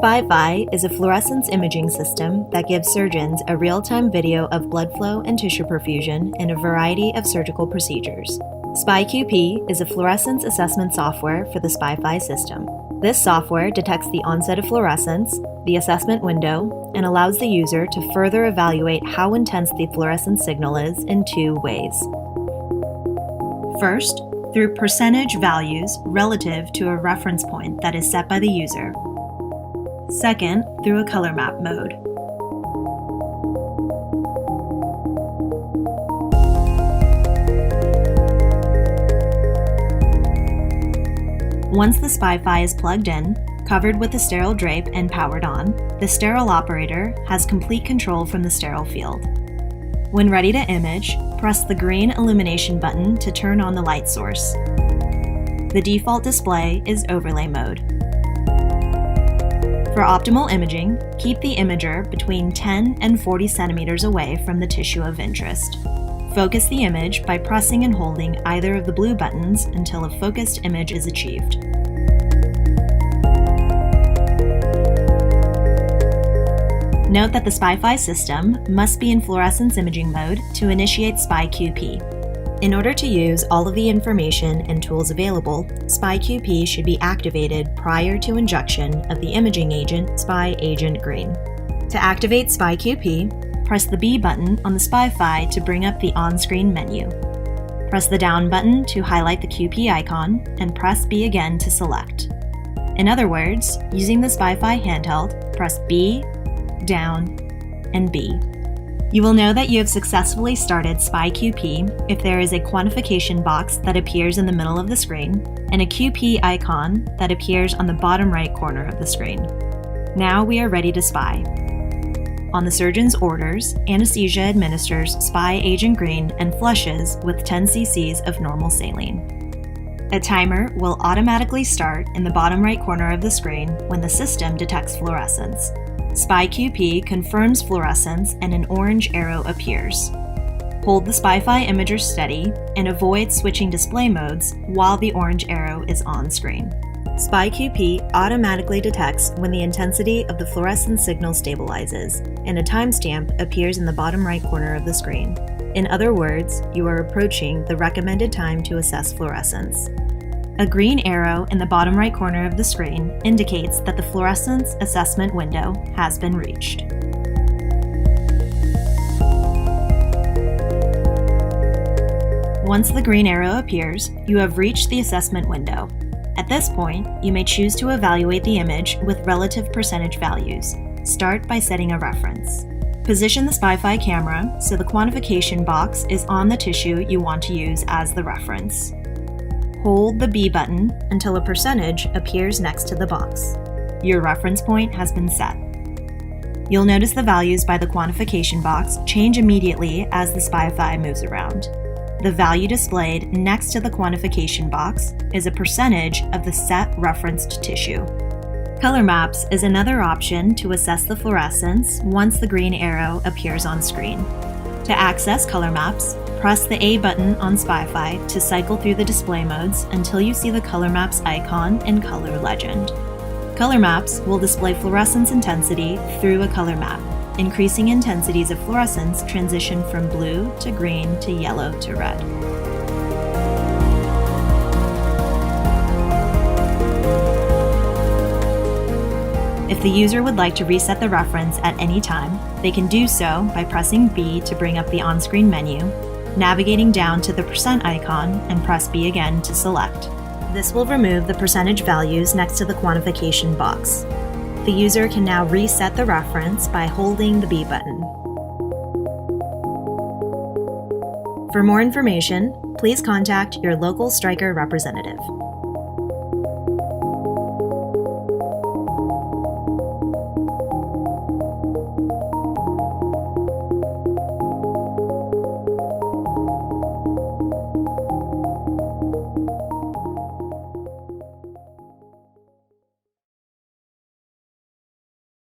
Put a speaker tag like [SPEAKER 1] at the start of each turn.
[SPEAKER 1] PHI is a fluorescence imaging system that gives surgeons a real-time video of blood flow and tissue perfusion in a variety of surgical procedures. SPI-QP is a fluorescence assessment software for the PHI system. This software detects the onset of fluorescence, the assessment window, and allows the user to further evaluate how intense the fluorescence signal is in two ways. First, through percentage values relative to a reference point that is set by the user. Second, through a color map mode. Once the PHI is plugged in, covered with a sterile drape and powered on, the sterile operator has complete control from the sterile field. When ready to image, press the green illumination button to turn on the light source. The default display is overlay mode. For optimal imaging, keep the imager between 10 and 40 centimeters away from the tissue of interest. Focus the image by pressing and holding either of the blue buttons until a focused image is achieved. Note that the PHI system must be in fluorescence imaging mode to initiate SPI-QP. In order to use all of the information and tools available, SPI-QP should be activated prior to injection of the imaging agent SPI Agent Green. To activate SPI-QP, press the B button on the PHI to bring up the on-screen menu. Press the down button to highlight the QP icon, and press B again to select. In other words, using the PHI handheld, press B, down, and B. You will know that you have successfully started SPI-QP if there is a quantification box that appears in the middle of the screen and a QP icon that appears on the bottom right corner of the screen. Now we are ready to SPI. On the surgeon's orders, anesthesia administers SPI Agent Green and flushes with 10 cc's of normal saline. A timer will automatically start in the bottom right corner of the screen when the system detects fluorescence. SPI-QP confirms fluorescence and an orange arrow appears. Hold the PHI imager steady and avoid switching display modes while the orange arrow is on screen. SPI-QP automatically detects when the intensity of the fluorescence signal stabilizes, and a timestamp appears in the bottom right corner of the screen. In other words, you are approaching the recommended time to assess fluorescence. A green arrow in the bottom right corner of the screen indicates that the fluorescence assessment window has been reached. Once the green arrow appears, you have reached the assessment window. At this point, you may choose to evaluate the image with relative percentage values. Start by setting a reference. Position the PHI camera so the quantification box is on the tissue you want to use as the reference. Hold the B button until a percentage appears next to the box. Your reference point has been set. You'll notice the values by the quantification box change immediately as the PHI moves around. The value displayed next to the quantification box is a percentage of the set referenced tissue. Color maps is another option to assess the fluorescence once the green arrow appears on screen. To access color maps, press the A button on PHI to cycle through the display modes until you see the color maps icon and color legend. Color maps will display fluorescence intensity through a color map. Increasing intensities of fluorescence transition from blue to green to yellow to red. If the user would like to reset the reference at any time, they can do so by pressing B to bring up the on-screen menu, navigating down to the percent icon, and press B again to select. This will remove the percentage values next to the quantification box. The user can now reset the reference by holding the B button. For more information, please contact your local Stryker representative.